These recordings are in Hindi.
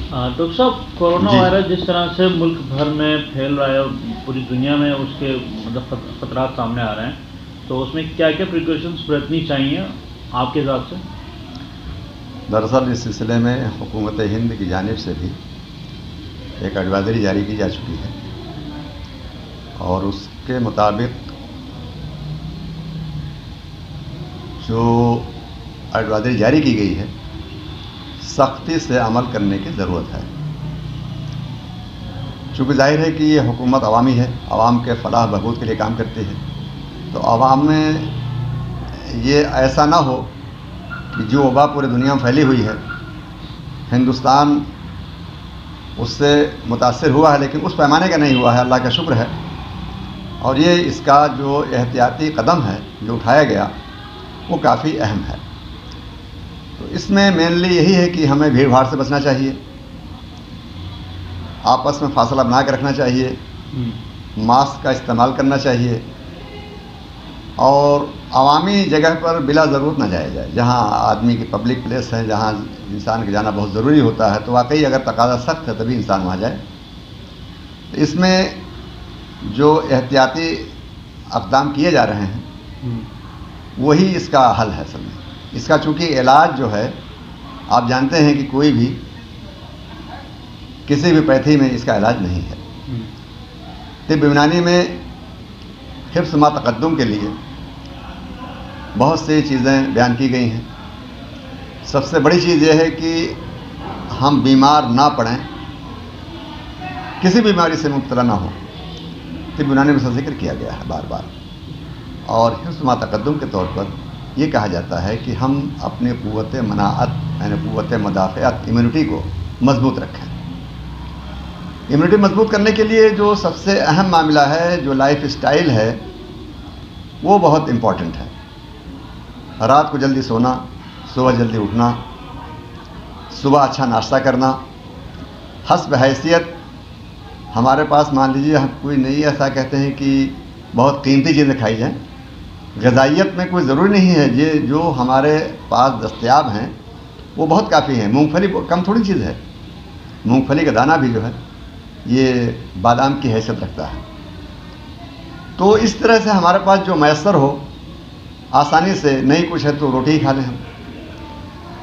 डॉक्टर साहब, कोरोना जी। वायरस जिस तरह से मुल्क भर में फैल रहा है और पूरी दुनिया में उसके मतलब खतरात सामने आ रहे हैं, तो उसमें क्या क्या प्रिकॉशंस बरतनी चाहिए आपके हिसाब से? दरअसल इस सिलसिले में हुकूमत हिंद की जानिब से भी एक एडवाइज़री जारी की जा चुकी है और उसके मुताबिक जो एडवाइज़री जारी की गई है, सख्ती से अमल करने की ज़रूरत है। चूँकि ज़ाहिर है कि ये हुकूमत अवामी है, अवाम के फलाह बहबूद के लिए काम करती है, तो अवाम में ये ऐसा ना हो कि जो वबा पूरी दुनिया में फैली हुई है, हिंदुस्तान उससे मुतासिर हुआ है लेकिन उस पैमाने का नहीं हुआ है, अल्लाह का शुक्र है। और ये इसका जो एहतियाती कदम है जो उठाया गया वो काफ़ी अहम है। तो इसमें मेनली यही है कि हमें भीड़ भाड़ से बचना चाहिए, आपस में फासला बना के रखना चाहिए, मास्क का इस्तेमाल करना चाहिए और अवामी जगह पर बिला ज़रूरत ना जाया जाए। जहाँ आदमी की पब्लिक प्लेस है, जहाँ इंसान के जाना बहुत ज़रूरी होता है, तो वाकई अगर तकाज़ा सख्त है तभी इंसान वहाँ जाए। तो इसमें जो एहतियाती इक़दाम किए जा रहे हैं वही इसका हल है असल में। इसका चूँकि इलाज जो है, आप जानते हैं कि कोई भी किसी भी पैथी में इसका इलाज नहीं है। तिब्ब यूनानी में हिफ्ज़ मा तक़द्दुम के लिए बहुत सी चीज़ें बयान की गई हैं। सबसे बड़ी चीज़ यह है कि हम बीमार ना पड़ें, किसी बीमारी से मुब्तला ना हो। तिब्ब यूनानी में इसका जिक्र किया गया है बार बार। और हिफ्ज़ मा तक़द्दुम के तौर पर ये कहा जाता है कि हम अपनी क़ुव्वत मनाअत यानी क़ुव्वत मुदाफ़अत इम्यूनिटी को मज़बूत रखें। इम्यूनिटी मजबूत करने के लिए जो सबसे अहम मामला है, जो लाइफ स्टाइल है, वो बहुत इम्पॉर्टेंट है। रात को जल्दी सोना, सुबह जल्दी उठना, सुबह अच्छा नाश्ता करना, हस्ब हैसियत हमारे पास मान लीजिए हम कोई नहीं ऐसा कहते हैं कि बहुत कीमती चीज़ें खाई जाएँ। ग़िज़ाइयत में कोई ज़रूरी नहीं है, ये जो हमारे पास दस्तयाब हैं वो बहुत काफ़ी हैं। मूँगफली कम थोड़ी चीज़ है, मूँगफली का दाना भी जो है ये बादाम की हैसियत रखता है। तो इस तरह से हमारे पास जो मैसर हो आसानी से, नहीं कुछ है तो रोटी खा लें, हम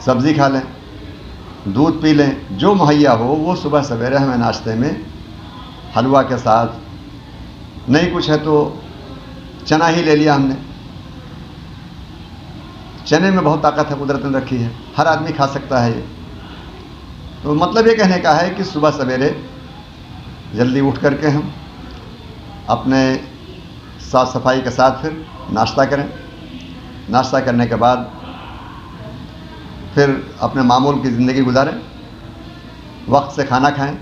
सब्ज़ी खा लें, दूध पी लें, जो मुहैया हो वो सुबह सवेरे हमें नाश्ते में हलवा के साथ, नहीं कुछ है तो चना ही ले लिया हमने। चने में बहुत ताकत है, कुदरत ने रखी है, हर आदमी खा सकता है ये। तो मतलब ये कहने का है कि सुबह सवेरे जल्दी उठ करके हम अपने साफ़ सफाई के साथ फिर नाश्ता करें। नाश्ता करने के बाद फिर अपने मामूल की ज़िंदगी गुजारें, वक्त से खाना खाएं,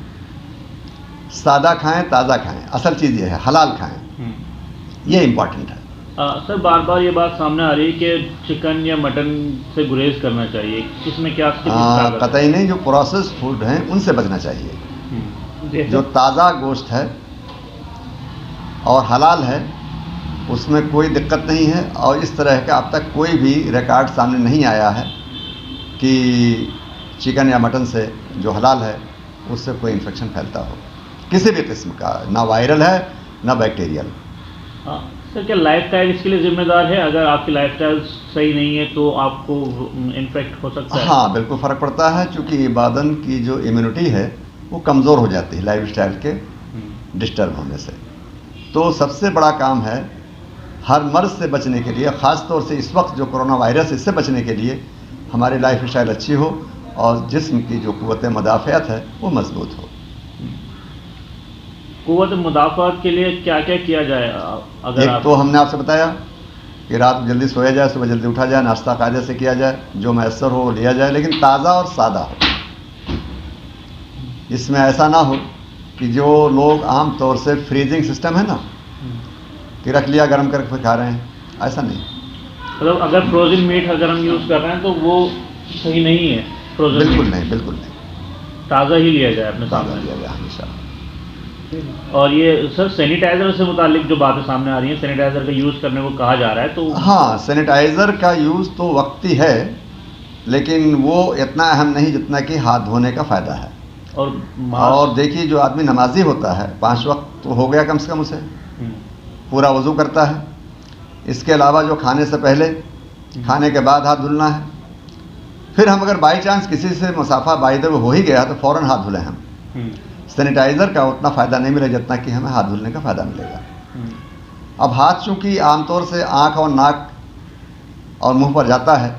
सादा खाएं, ताज़ा खाएं। असल चीज़ ये है, हलाल खाएं, ये इम्पॉर्टेंट है। सर, बार बार ये बात सामने आ रही है कि चिकन या मटन से गुरेज करना चाहिए, इसमें क्या कतई नहीं, जो प्रोसेस फूड हैं उनसे बचना चाहिए। जो ताज़ा गोश्त है और हलाल है उसमें कोई दिक्कत नहीं है। और इस तरह का अब तक कोई भी रिकॉर्ड सामने नहीं आया है कि चिकन या मटन से जो हलाल है उससे कोई इन्फेक्शन फैलता हो, किसी भी किस्म का, ना वायरल है ना बैक्टीरियल। सर, क्या लाइफस्टाइल इसके लिए जिम्मेदार है? अगर आपकी लाइफस्टाइल सही नहीं है तो आपको इन्फेक्ट हो सकता है? हाँ, बिल्कुल फ़र्क पड़ता है, क्योंकि बदन की जो इम्यूनिटी है वो कमज़ोर हो जाती है लाइफस्टाइल के डिस्टर्ब होने से। तो सबसे बड़ा काम है हर मर्ज़ से बचने के लिए, ख़ास तौर से इस वक्त जो कोरोना वायरस, इससे बचने के लिए हमारी लाइफस्टाइल अच्छी हो और जिस्म की जो क़ुव्वत मुदाफ़अत है वो मज़बूत हो। क़ुव्वत मुदाफ़अत के लिए क्या क्या किया जाए? एक तो हमने आपसे बताया कि रात को जल्दी सोया जाए, सुबह जल्दी उठा जाए, नाश्ता कायदे से किया जाए, जो मैसर हो लिया जाए, लेकिन ताज़ा और सादा हो। इसमें ऐसा ना हो कि जो लोग आम तौर से फ्रीजिंग सिस्टम है ना, कि रख लिया गर्म करके फिर खा रहे हैं, ऐसा नहीं। मतलब अगर फ्रोज़न मीट अगर हम यूज़ कर रहे हैं तो वो सही नहीं है? फ्रोज़न बिल्कुल नहीं, बिल्कुल नहीं, ताज़ा ही लिया जाए अपने ताज़ा सामने। लिया जाए हमेशा। और ये सर, सैनिटाइज़र से मुतालिक जो बातें सामने आ रही हैं, सैनिटाइज़र का यूज़ करने को कहा जा रहा है, तो हाँ, सैनिटाइज़र का यूज़ तो वक्ती है, लेकिन वो इतना अहम नहीं जितना कि हाथ धोने का फ़ायदा है। और और देखिए, जो आदमी नमाजी होता है 5 वक्त तो हो गया कम से कम उसे, पूरा वज़ू करता है। इसके अलावा जो खाने से पहले, खाने के बाद हाथ धुलना है। फिर हम अगर बाई चांस किसी से मुसाफा बाय द वे हो ही गया तो फ़ौरन हाथ धुलें हम। सैनिटाइज़र का उतना फ़ायदा नहीं मिलेगा जितना कि हमें हाथ धुलने का फ़ायदा मिलेगा। अब हाथ चूँकि आमतौर से आँख और नाक और मुंह पर जाता है,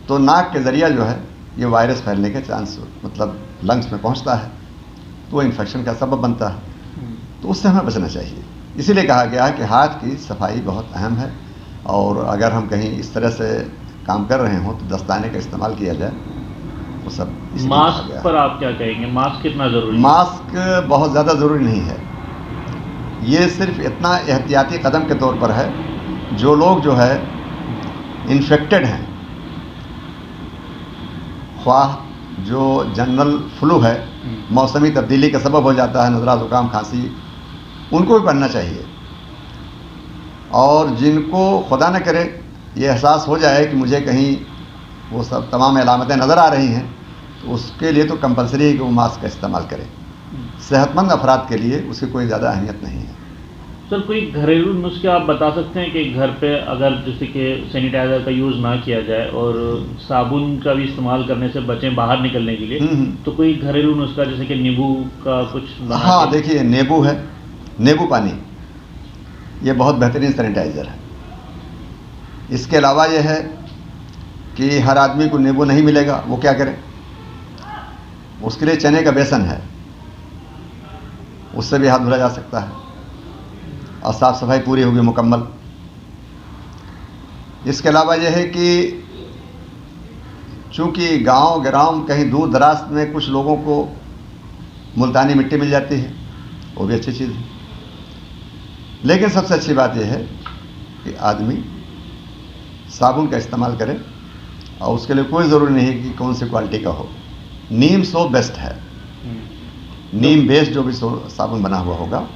तो नाक के ज़रिया जो है ये वायरस फैलने के चांस, मतलब लंग्स में पहुंचता है, तो वो इन्फेक्शन का सबब बनता है। तो उससे हमें बचना चाहिए। इसीलिए कहा गया है कि हाथ की सफाई बहुत अहम है, और अगर हम कहीं इस तरह से काम कर रहे हों तो दस्ताने का इस्तेमाल किया जाए। वो सब इसलिए कहा मास्क गया पर है। आप क्या कहेंगे, मास्क कितना ज़रूरी है? मास्क बहुत ज़्यादा ज़रूरी नहीं है। ये सिर्फ इतना एहतियाती कदम के तौर पर है, जो लोग जो है इन्फेक्टेड हैं, ख्वाह जो जनरल फ्लू है, मौसमी तब्दीली का सबब हो जाता है, नज़ला, ज़ुकाम, खांसी, उनको भी पढ़ना चाहिए। और जिनको खुदा न करे ये एहसास हो जाए कि मुझे कहीं वो सब तमाम अलामतें नज़र आ रही हैं, तो उसके लिए तो कंपलसरी है कि वो मास्क का इस्तेमाल करें। सेहतमंद अफराद के लिए उसकी कोई ज़्यादा अहमियत नहीं है। सर, कोई घरेलू नुस्खे आप बता सकते हैं कि घर पे अगर जैसे कि सैनिटाइज़र का यूज़ ना किया जाए और साबुन का भी इस्तेमाल करने से बचें बाहर निकलने के लिए, तो कोई घरेलू नुस्खा जैसे कि नींबू का कुछ बना हाँ, देखिए, नींबू है, नींबू पानी, ये बहुत बेहतरीन सैनिटाइज़र है। इसके अलावा ये है कि हर आदमी को नींबू नहीं मिलेगा, वो क्या करे? उसके लिए चने का बेसन है, उससे भी हाथ धुला जा सकता है और साफ़ सफाई पूरी होगी मुकम्मल। इसके अलावा यह है कि चूँकि गांव गिराम कहीं दूर दराज में कुछ लोगों को मुल्तानी मिट्टी मिल जाती है, वो भी अच्छी चीज़ है। लेकिन सबसे अच्छी बात यह है कि आदमी साबुन का इस्तेमाल करे, और उसके लिए कोई ज़रूरी नहीं है कि कौन सी क्वालिटी का हो। नीम सोप बेस्ट है। नीम बेस्ड जो भी साबुन बना हुआ होगा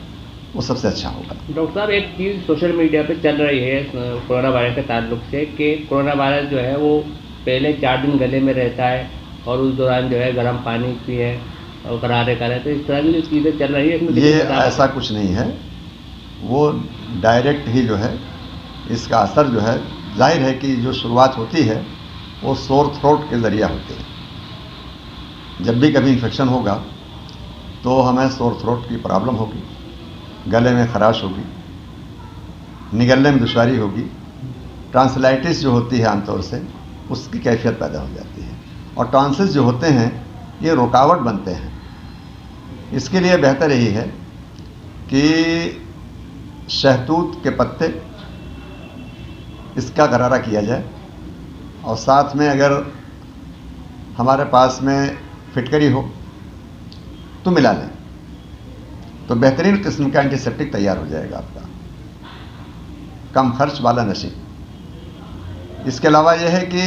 वो सबसे अच्छा होगा। डॉक्टर साहब, एक चीज़ सोशल मीडिया पे चल रही है कोरोना वायरस के ताल्लुक से, कि कोरोना वायरस जो है वो पहले 4 दिन गले में रहता है और उस दौरान जो है गर्म पानी पिए और गरारे करें, तो इस तरह की जो चीज़ें चल रही है इसमें ये ऐसा कुछ नहीं है। वो डायरेक्ट ही जो है इसका असर जो है, जाहिर है कि जो शुरुआत होती है वो सोर थ्रोट के ज़रिए होती है। जब भी कभी इन्फेक्शन होगा तो हमें सोर थ्रोट की प्रॉब्लम होगी, गले में खराश होगी, निगलने में दुश्वारी होगी, ट्रांसलाइटिस जो होती है आमतौर से उसकी कैफियत पैदा हो जाती है, और टॉन्सिल्स जो होते हैं ये रुकावट बनते हैं। इसके लिए बेहतर यही है कि शहतूत के पत्ते, इसका गरारा किया जाए, और साथ में अगर हमारे पास में फिटकरी हो तो मिला लें, तो बेहतरीन किस्म का एंटीसेप्टिक तैयार हो जाएगा आपका, कम खर्च वाला नशे। इसके अलावा यह है कि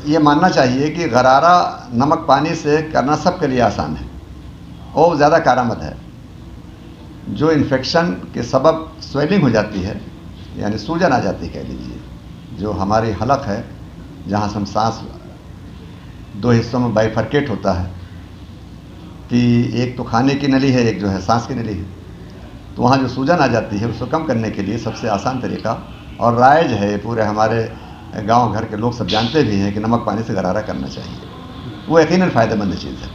ये मानना चाहिए कि गरारा नमक पानी से करना सबके लिए आसान है और ज़्यादा कारामद है। जो इन्फेक्शन के सबब स्वेलिंग हो जाती है, यानी सूजन आ जाती है कह लीजिए, जो हमारी हलक है जहाँ से हम सांस 2 हिस्सों में बाइफर्केट होता है कि एक तो खाने की नली है, एक जो है सांस की नली है, तो वहाँ जो सूजन आ जाती है उसको कम करने के लिए सबसे आसान तरीका और राइज है, पूरे हमारे गांव घर के लोग सब जानते भी हैं कि नमक पानी से गरारा करना चाहिए। वो यकीनन फ़ायदेमंद चीज़ है।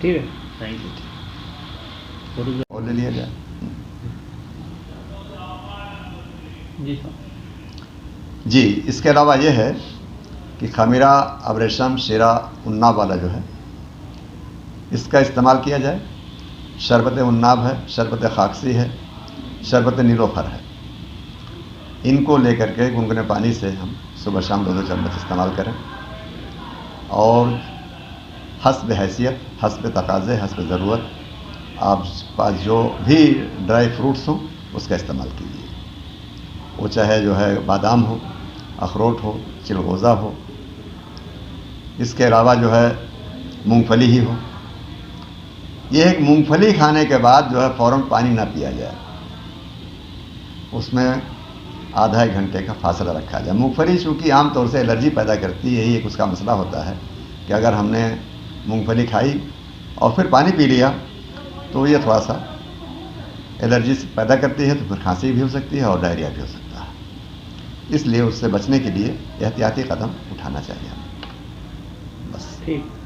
ठीक है, थैंक यू। और ले लिया जाए। जी सर। जी, इसके अलावा ये है कि खमीरा, अबरेशम, शीरा, उन्नाब वाला जो है इसका इस्तेमाल किया जाए। शरबत उन्नाब है, शरबत खाकसी है, शरबत नीलोफर है। इनको लेकर के गुनगुने पानी से हम सुबह शाम 2-2 चम्मच इस्तेमाल करें, और हस्ब हैसियत, हस्ब तकाज़े, हस्ब ज़रूरत आप पास जो भी ड्राई फ्रूट्स हों उसका इस्तेमाल कीजिए। वो चाहे जो है बादाम हो, अखरोट हो, चिलगोज़ा हो, इसके अलावा जो है मूंगफली ही हो। ये है कि मूंगफली खाने के बाद जो है फ़ौरन पानी ना पिया जाए, उसमें आधा एक घंटे का फासला रखा जाए। मूंगफली चूँकि आमतौर से एलर्जी पैदा करती है, यही एक उसका मसला होता है कि अगर हमने मूंगफली खाई और फिर पानी पी लिया तो ये थोड़ा सा एलर्जी पैदा करती है, तो फिर खांसी भी हो सकती है और डायरिया भी हो सकता है। इसलिए उससे बचने के लिए एहतियाती कदम उठाना चाहिए हमें। बस ठीक।